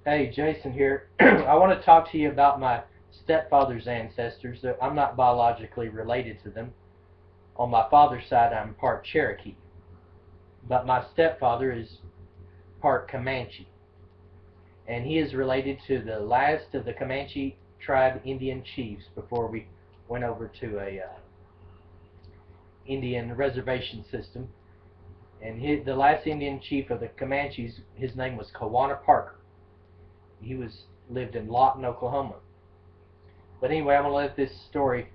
Hey, Jason here. I want to talk to you about my stepfather's ancestors. I'm not biologically related to them. On my father's side, I'm part Cherokee, but my stepfather is part Comanche, and he is related to the last of the Comanche tribe Indian chiefs before we went over to a Indian reservation system. And the last Indian chief of the Comanches, his name was Kawana Parker. He lived in Lawton, Oklahoma. But anyway, I'm gonna let this story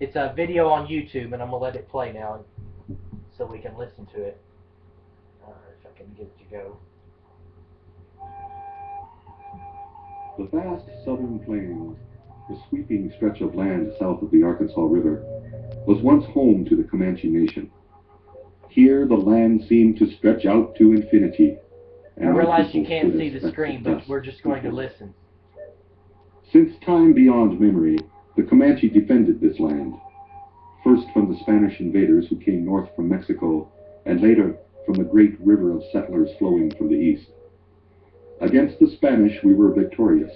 it's a video on YouTube, and I'm gonna let it play now, so we can listen to it. If I can get it to go. The vast southern plains, the sweeping stretch of land south of the Arkansas River, was once home to the Comanche Nation. Here, the land seemed to stretch out to infinity. I realize you can't see the screen, but we're just going to listen. Since time beyond memory, the Comanche defended this land, first from the Spanish invaders who came north from Mexico, and later from the great river of settlers flowing from the east. Against the Spanish we were victorious,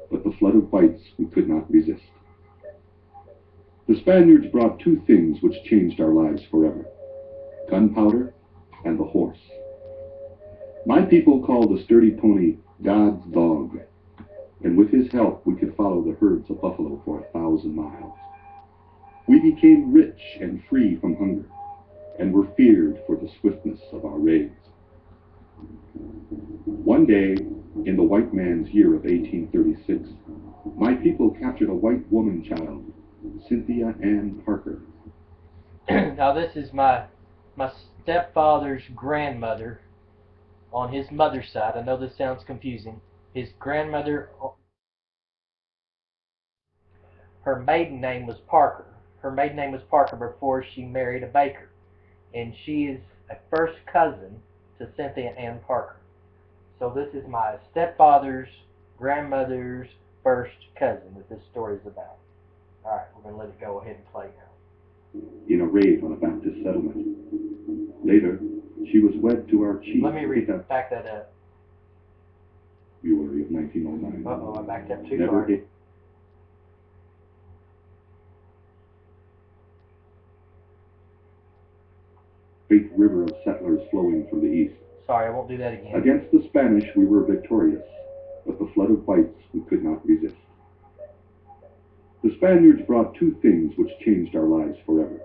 but the flood of whites we could not resist. The Spaniards brought two things which changed our lives forever: gunpowder and the horse. My people called the sturdy pony God's dog, and with his help we could follow the herds of buffalo for 1,000 miles. We became rich and free from hunger, and were feared for the swiftness of our raids. One day, in the white man's year of 1836, my people captured a white woman child, Cynthia Ann Parker. Now this is my stepfather's grandmother on his mother's side. I know this sounds confusing. His grandmother, her maiden name was Parker. Her maiden name was Parker before she married a baker. And she is a first cousin to Cynthia Ann Parker. So this is my stepfather's grandmother's first cousin that this story is about. Alright, we're going to let it go ahead and play now. In a raid on a Baptist settlement. Later, she was wed to our chief. Let me back that up. February of 1909. Uh-oh, I backed up too far. Great river of settlers flowing from the east. Sorry, I won't do that again. Against the Spanish we were victorious, but the flood of whites we could not resist. The Spaniards brought two things which changed our lives forever: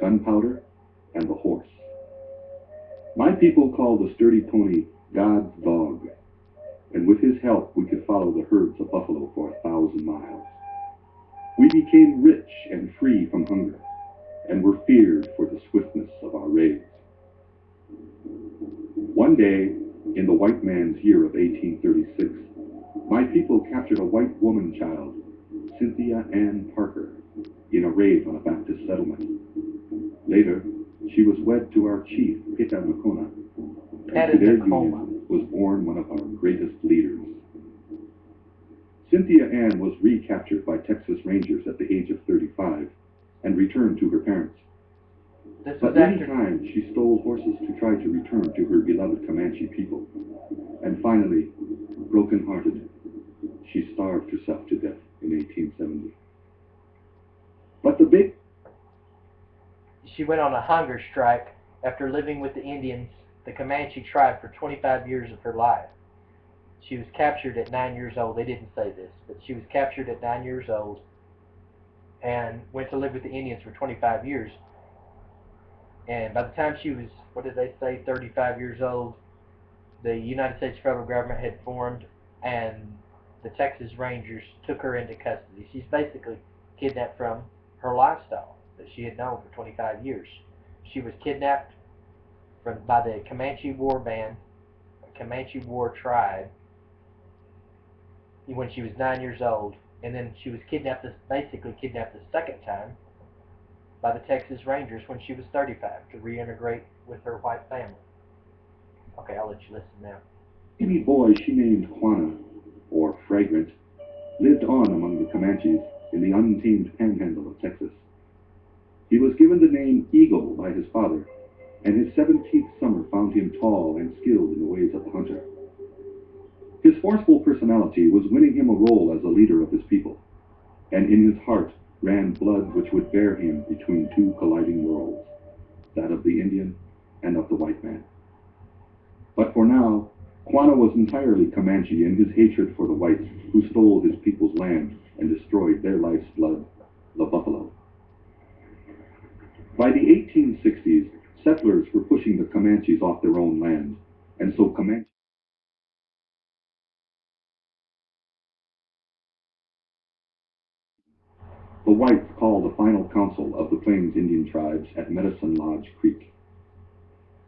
gunpowder and the horse. My people called the sturdy pony God's dog, and with his help we could follow the herds of buffalo for 1,000 miles. We became rich and free from hunger, and were feared for the swiftness of our raids. One day, in the white man's year of 1836, my people captured a white woman child, Cynthia Ann Parker, in a raid on a Baptist settlement. Later, she was wed to our chief, Petamakona, and to their union was born one of our greatest leaders. Cynthia Ann was recaptured by Texas Rangers at the age of 35 and returned to her parents. But many times she stole horses to try to return to her beloved Comanche people. And finally, broken-hearted, she starved herself to death in 1870. But She went on a hunger strike after living with the Indians, the Comanche tribe, for 25 years of her life. She was captured at 9 years old. They didn't say this, but she was captured at 9 years old and went to live with the Indians for 25 years. And by the time she was, 35 years old, the United States federal government had formed, and the Texas Rangers took her into custody. She's basically kidnapped from her lifestyle that she had known for 25 years. She was kidnapped by the Comanche War Band, a Comanche War tribe, when she was 9 years old, and then she was basically kidnapped the second time by the Texas Rangers when she was 35 to reintegrate with her white family. Okay, I'll let you listen now. A baby boy she named Juana, or Fragrant, lived on among the Comanches in the untamed panhandle of Texas. He was given the name Eagle by his father, and his 17th summer found him tall and skilled in the ways of the hunter. forceful personality was winning him a role as a leader of his people, and in his heart ran blood which would bear him between two colliding worlds, that of the Indian and of the white man. But for now, Quanah was entirely Comanche in his hatred for the whites who stole his people's land and destroyed their life's blood, the buffalo. By the 1860s, settlers were pushing the Comanches off their own land, and so Comanche the whites called a final council of the Plains Indian tribes at Medicine Lodge Creek.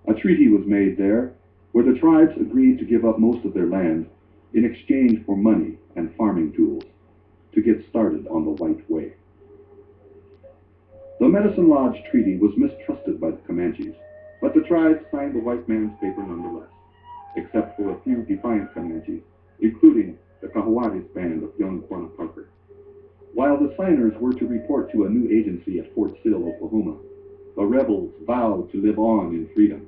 A treaty was made there where the tribes agreed to give up most of their land in exchange for money and farming tools to get started on the white way. The Medicine Lodge Treaty was mistrusted by the Comanches, but the tribes signed the white man's paper nonetheless, except for a few defiant Comanches, including the Cahuates band of young Quanah Parker. While the signers were to report to a new agency at Fort Sill, Oklahoma, the rebels vowed to live on in freedom.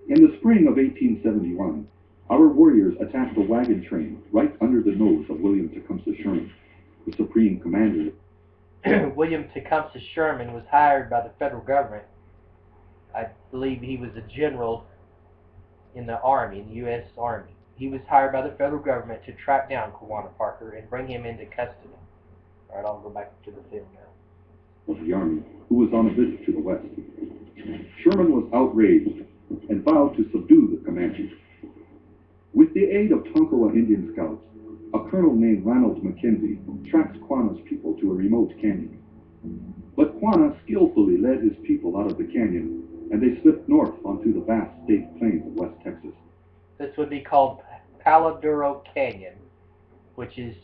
In the spring of 1871, our warriors attacked a wagon train right under the nose of William Tecumseh Sherman, the supreme commander. William Tecumseh Sherman was hired by the federal government. I believe he was a general in the Army, in the U.S. Army. He was hired by the federal government to track down Quanah Parker and bring him into custody. All right, I'll go back to the film now. Of the Army, who was on a visit to the West. Sherman was outraged and vowed to subdue the Comanches. With the aid of Tonkawa Indian scouts, a colonel named Ranald Mackenzie tracks Quanah's people to a remote canyon. But Quanah skillfully led his people out of the canyon, and they slipped north onto the vast state plains of West Texas. This would be called Paladuro Canyon, which is,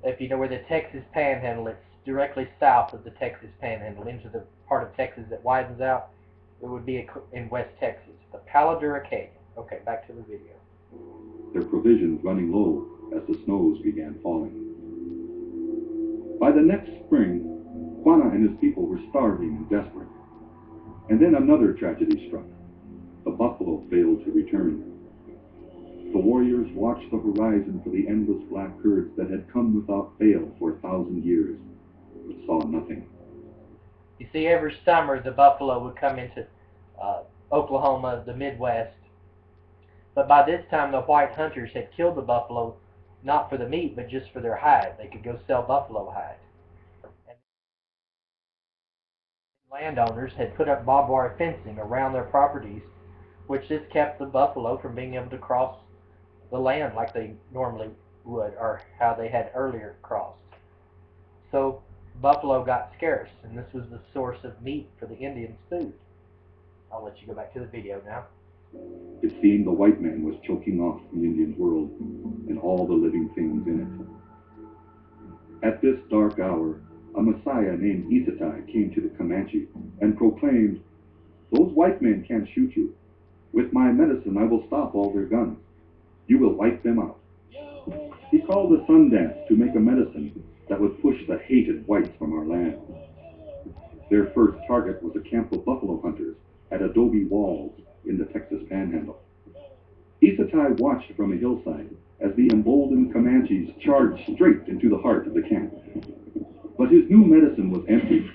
if you know where the Texas Panhandle, it's directly south of the Texas Panhandle into the part of Texas that widens out. It would be in West Texas, the Paladuro Canyon. Okay, back to the video. Their provisions running low as the snows began falling. By the next spring, Quanah and his people were starving and desperate. And then another tragedy struck. The buffalo failed to return. The warriors watched the horizon for the endless black herds that had come without fail for 1,000 years, but saw nothing. You see, every summer the buffalo would come into Oklahoma, the Midwest. But by this time, the white hunters had killed the buffalo, not for the meat, but just for their hide. They could go sell buffalo hide. And landowners had put up barbed wire fencing around their properties, which just kept the buffalo from being able to cross the land like they normally would, or how they had earlier crossed. So buffalo got scarce, and this was the source of meat for the Indians' food. I'll let you go back to the video now. It seemed the white man was choking off the Indian world and all the living things in it. At this dark hour, a Messiah named Isatai came to the Comanche and proclaimed, "Those white men can't shoot you. With my medicine, I will stop all their guns. You will wipe them out." He called a sun dance to make a medicine that would push the hated whites from our land. Their first target was a camp of buffalo hunters at adobe walls in the Texas Panhandle. Isatai watched from a hillside as the emboldened Comanches charged straight into the heart of the camp. But his new medicine was empty,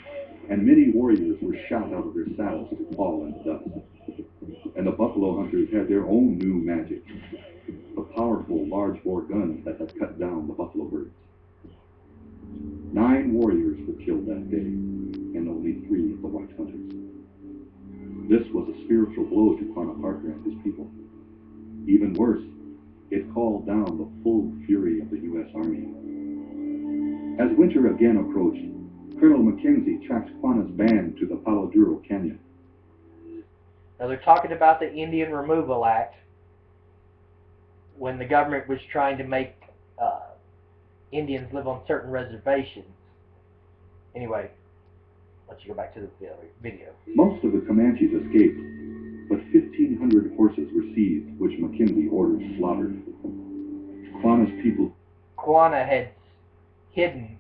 and many warriors were shot out of their saddles to fall in the dust. And the buffalo hunters had their own new magic, the powerful large-bore guns that had cut down the buffalo herds. 9 warriors were killed that day, and only 3 of the white hunters. This was a spiritual blow to Quanah Parker and his people. Even worse, it called down the full fury of the U.S. Army. As winter again approached, Colonel Mackenzie tracked Quanah's band to the Paladuro Canyon. Now they're talking about the Indian Removal Act, when the government was trying to make Indians live on certain reservations. Anyway, let you go back to the video. Most of the Comanches escaped, but 1,500 horses were seized, which Mackenzie ordered slaughtered. Quanah's people... Quanah had hidden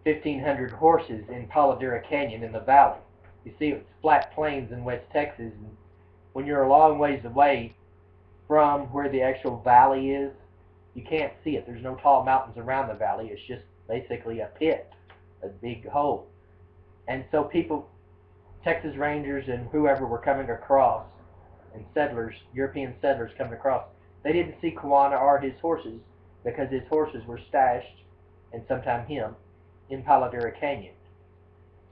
1,500 horses in Paladuro Canyon in the valley. You see, it's flat plains in West Texas, and when you're a long ways away from where the actual valley is, you can't see it. There's no tall mountains around the valley. It's just basically a pit, a big hole. And so people, Texas Rangers and whoever were coming across, and settlers, European settlers coming across, they didn't see Quanah or his horses because his horses were stashed, and sometimes him, in Palo Duro Canyon.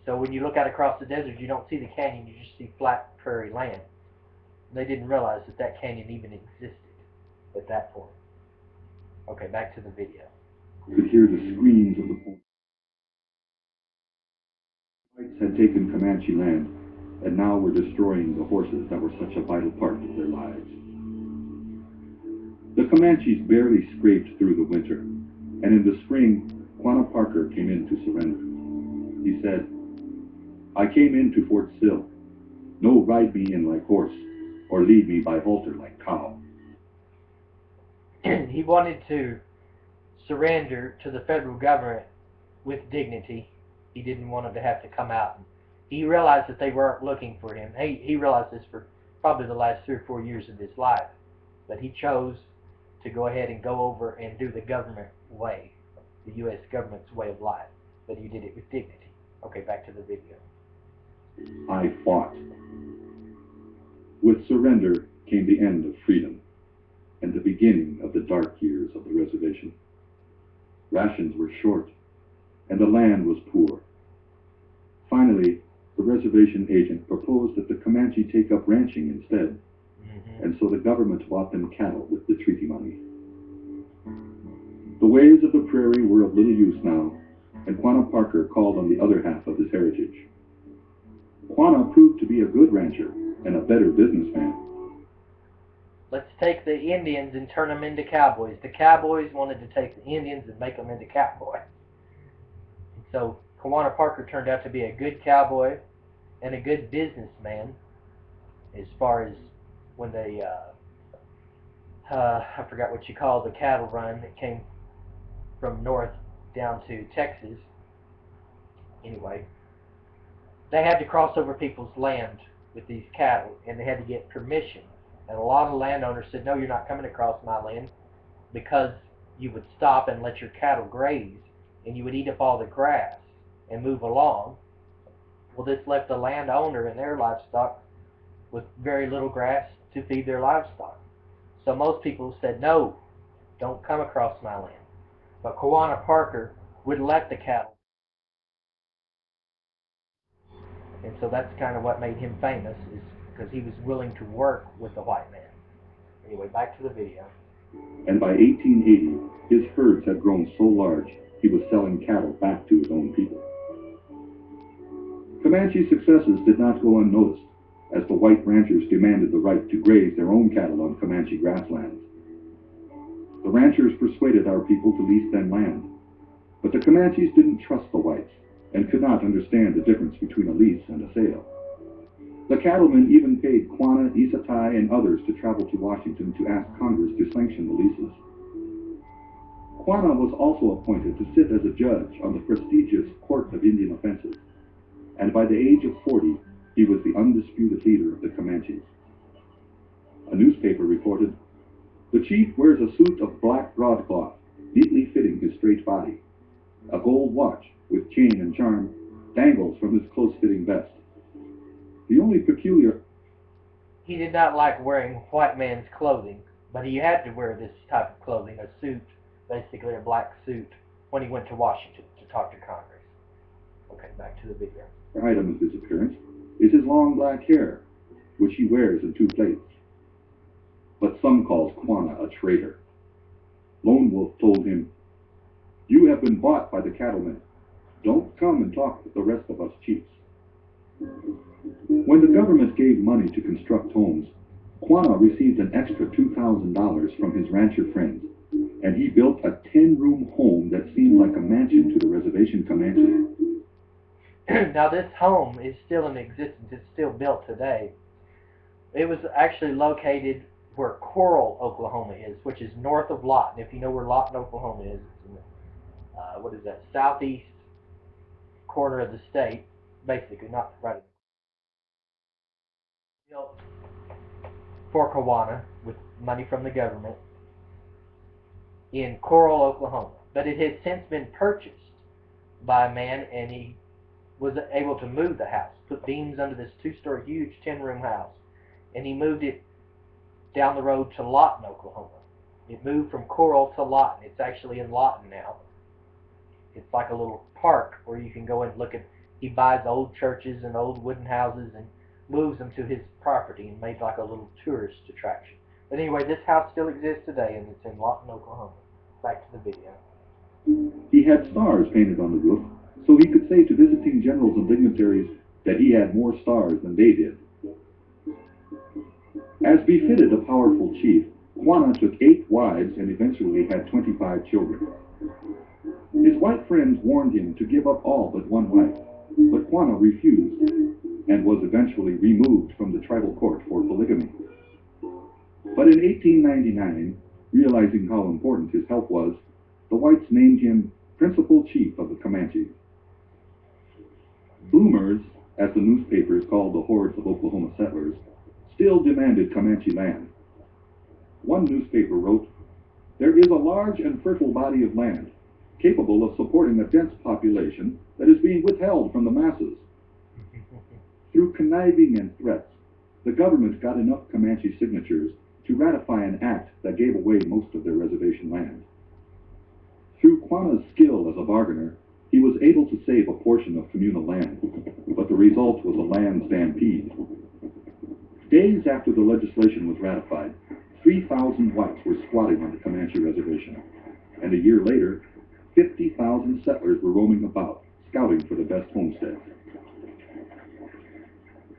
So when you look out across the desert, you don't see the canyon, you just see flat prairie land. They didn't realize that that canyon even existed at that point. Okay, back to the video. Could hear the screams of the ponies. Whites had taken Comanche land and now were destroying the horses that were such a vital part of their lives. The Comanches barely scraped through the winter, and in the spring, Quanah Parker came in to surrender. He said, "I came into Fort Sill. No ride me in like horse, or lead me by halter like cow." He wanted to surrender to the federal government with dignity. He didn't want them to have to come out. He realized that they weren't looking for him. He realized this for probably the last 3 or 4 years of his life. But he chose to go ahead and go over and do the government way, the U.S. government's way of life. But he did it with dignity. Okay, back to the video. I fought. With surrender came the end of freedom and the beginning of the dark years of the reservation. Rations were short, and the land was poor. Finally, the reservation agent proposed that the Comanche take up ranching instead, and so the government bought them cattle with the treaty money. The ways of the prairie were of little use now, and Quanah Parker called on the other half of his heritage. Quanah proved to be a good rancher and a better businessman. Let's take the Indians and turn them into cowboys. The cowboys wanted to take the Indians and make them into cowboys. So Quanah Parker turned out to be a good cowboy and a good businessman as far as when they, I forgot what you call the cattle run that came from north down to Texas. Anyway, they had to cross over people's land with these cattle, and they had to get permission. And a lot of landowners said, "No, you're not coming across my land," because you would stop and let your cattle graze, and you would eat up all the grass and move along. Well, this left the landowner and their livestock with very little grass to feed their livestock. So most people said, "No, don't come across my land." But Quanah Parker would let the cattle. And so that's kind of what made him famous, is because he was willing to work with the white man. Anyway, back to the video. And by 1880, his herds had grown so large, he was selling cattle back to his own people. Comanche's successes did not go unnoticed, as the white ranchers demanded the right to graze their own cattle on Comanche grasslands. The ranchers persuaded our people to lease them land, but the Comanches didn't trust the whites and could not understand the difference between a lease and a sale. The cattlemen even paid Quanah, Isatai, and others to travel to Washington to ask Congress to sanction the leases. Quanah was also appointed to sit as a judge on the prestigious Court of Indian Offenses, and by the age of 40, he was the undisputed leader of the Comanches. A newspaper reported, "The chief wears a suit of black broadcloth, neatly fitting his straight body. A gold watch, with chain and charm, dangles from his close-fitting vest. The only peculiar..." He did not like wearing white man's clothing, but he had to wear this type of clothing, a suit, basically a black suit, when he went to Washington to talk to Congress. Okay, back to the video. The item of his appearance is his long black hair, which he wears in 2 plaits. But some calls Quanah a traitor. Lone Wolf told him, "You have been bought by the cattlemen. Don't come and talk with the rest of us chiefs." When the government gave money to construct homes, Quanah received an extra $2,000 from his rancher friends, and he built a 10-room home that seemed like a mansion to the reservation Comanche. Now this home is still in existence. It's still built today. It was actually located where Coral, Oklahoma is, which is north of Lawton. If you know where Lawton, Oklahoma is, it's in the, what is that, southeast corner of the state, basically, not right in the built for Quanah with money from the government, in Coral, Oklahoma. But it had since been purchased by a man, and he was able to move the house, put beams under this two-story huge 10-room house, and he moved it down the road to Lawton, Oklahoma. It moved from Coral to Lawton. It's actually in Lawton now. It's like a little park where you can go and look at. He buys old churches and old wooden houses and moves them to his property and made like a little tourist attraction. But anyway, this house still exists today, and it's in Lawton, Oklahoma. Back to the video. He had stars painted on the roof, so he could say to visiting generals and dignitaries that he had more stars than they did. As befitted a powerful chief, Quanah took 8 wives and eventually had 25 children. His white friends warned him to give up all but one wife, but Quanah refused and was eventually removed from the tribal court for polygamy. But in 1899, realizing how important his help was, the whites named him principal chief of the Comanches. Boomers, as the newspapers called the hordes of Oklahoma settlers, still demanded Comanche land. One newspaper wrote, "There is a large and fertile body of land, capable of supporting a dense population that is being withheld from the masses." Through conniving and threats, the government got enough Comanche signatures to ratify an act that gave away most of their reservation land. Through Quanah's skill as a bargainer, he was able to save a portion of communal land, but the result was a land stampede. Days after the legislation was ratified, 3,000 whites were squatting on the Comanche reservation, and a year later, 50,000 settlers were roaming about, scouting for the best homesteads.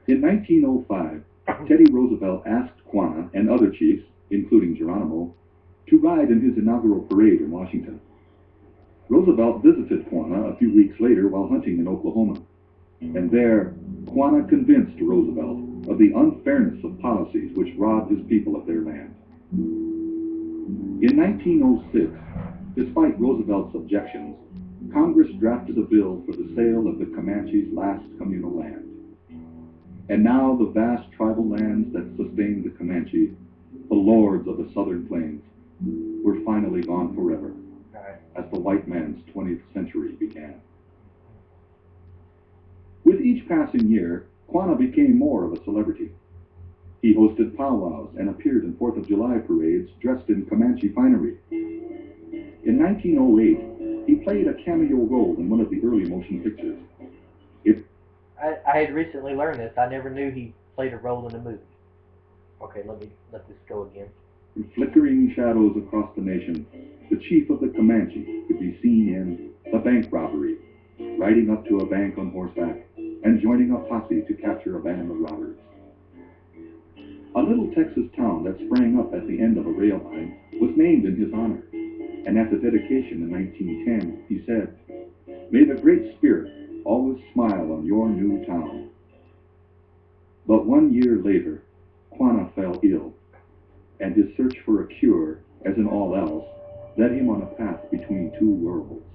In 1905, Teddy Roosevelt asked Quanah and other chiefs, including Geronimo, to ride in his inaugural parade in Washington. Roosevelt visited Quanah a few weeks later while hunting in Oklahoma, and there, Quanah convinced Roosevelt of the unfairness of policies which robbed his people of their land. In 1906, despite Roosevelt's objections, Congress drafted a bill for the sale of the Comanche's last communal land. And now the vast tribal lands that sustained the Comanche, the lords of the southern plains, were finally gone forever, as the white man's 20th century began. With each passing year, Quanah became more of a celebrity. He hosted powwows and appeared in 4th of July parades dressed in Comanche finery. In 1908, he played a cameo role in one of the early motion pictures. I had recently learned this. I never knew he played a role in a movie. Okay, let this go again. In flickering shadows across the nation, the chief of the Comanche could be seen in The Bank Robbery, riding up to a bank on horseback and joining a posse to capture a band of robbers. A little Texas town that sprang up at the end of a rail line was named in his honor, and at the dedication in 1910, he said, "May the Great Spirit always smile on your new town." But 1 year later, Quanah fell ill, and his search for a cure, as in all else, led him on a path between two worlds.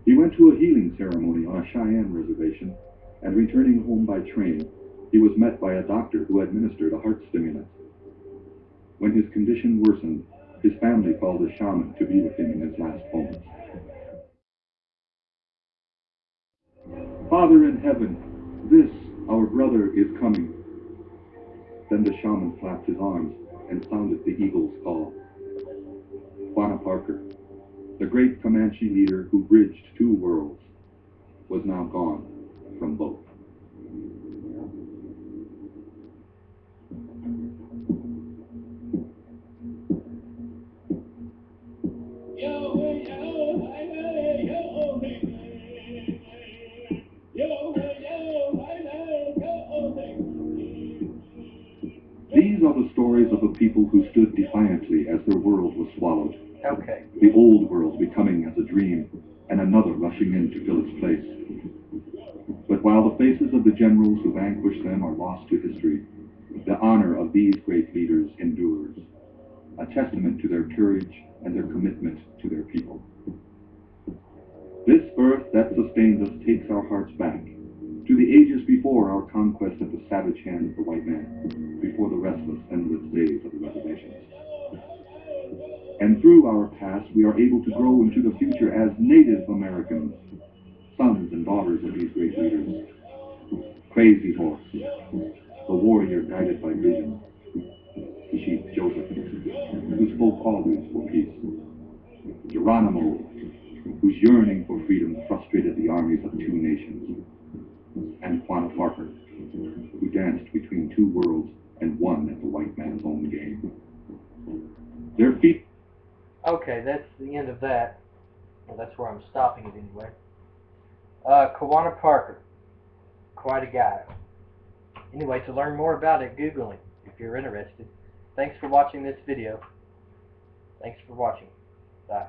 He went to a healing ceremony on a Cheyenne reservation, and returning home by train, he was met by a doctor who administered a heart stimulant. When his condition worsened, his family called a shaman to be with him in his last moments. "Father in heaven, this, our brother, is coming." Then the shaman flapped his arms and sounded the eagle's call. Quanah Parker, the great Comanche leader who bridged two worlds, was now gone from both. These are the stories of a people who stood defiantly as their world was swallowed. Okay. The old world becoming as a dream, and another rushing in to fill its place. But while the faces of the generals who vanquished them are lost to history, the honor of these great leaders endures, a testament to their courage and their commitment to their people. This earth that sustains us takes our hearts back to the ages before our conquest of the savage hand of the white man, before the restless, endless days of the reservation. And through our past, we are able to grow into the future as Native Americans, sons and daughters of these great leaders. Crazy Horse, the warrior guided by vision. Chief Joseph, who spoke always for peace. Geronimo, whose yearning for freedom frustrated the armies of two nations. And Juana Parker, who danced between two worlds and won at the white man's own game. Their feet. Okay, that's the end of that. Well, that's where I'm stopping it anyway. Kawana Parker, quite a guy. Anyway, to learn more about it, Google him if you're interested. Thanks for watching this video. Thanks for watching.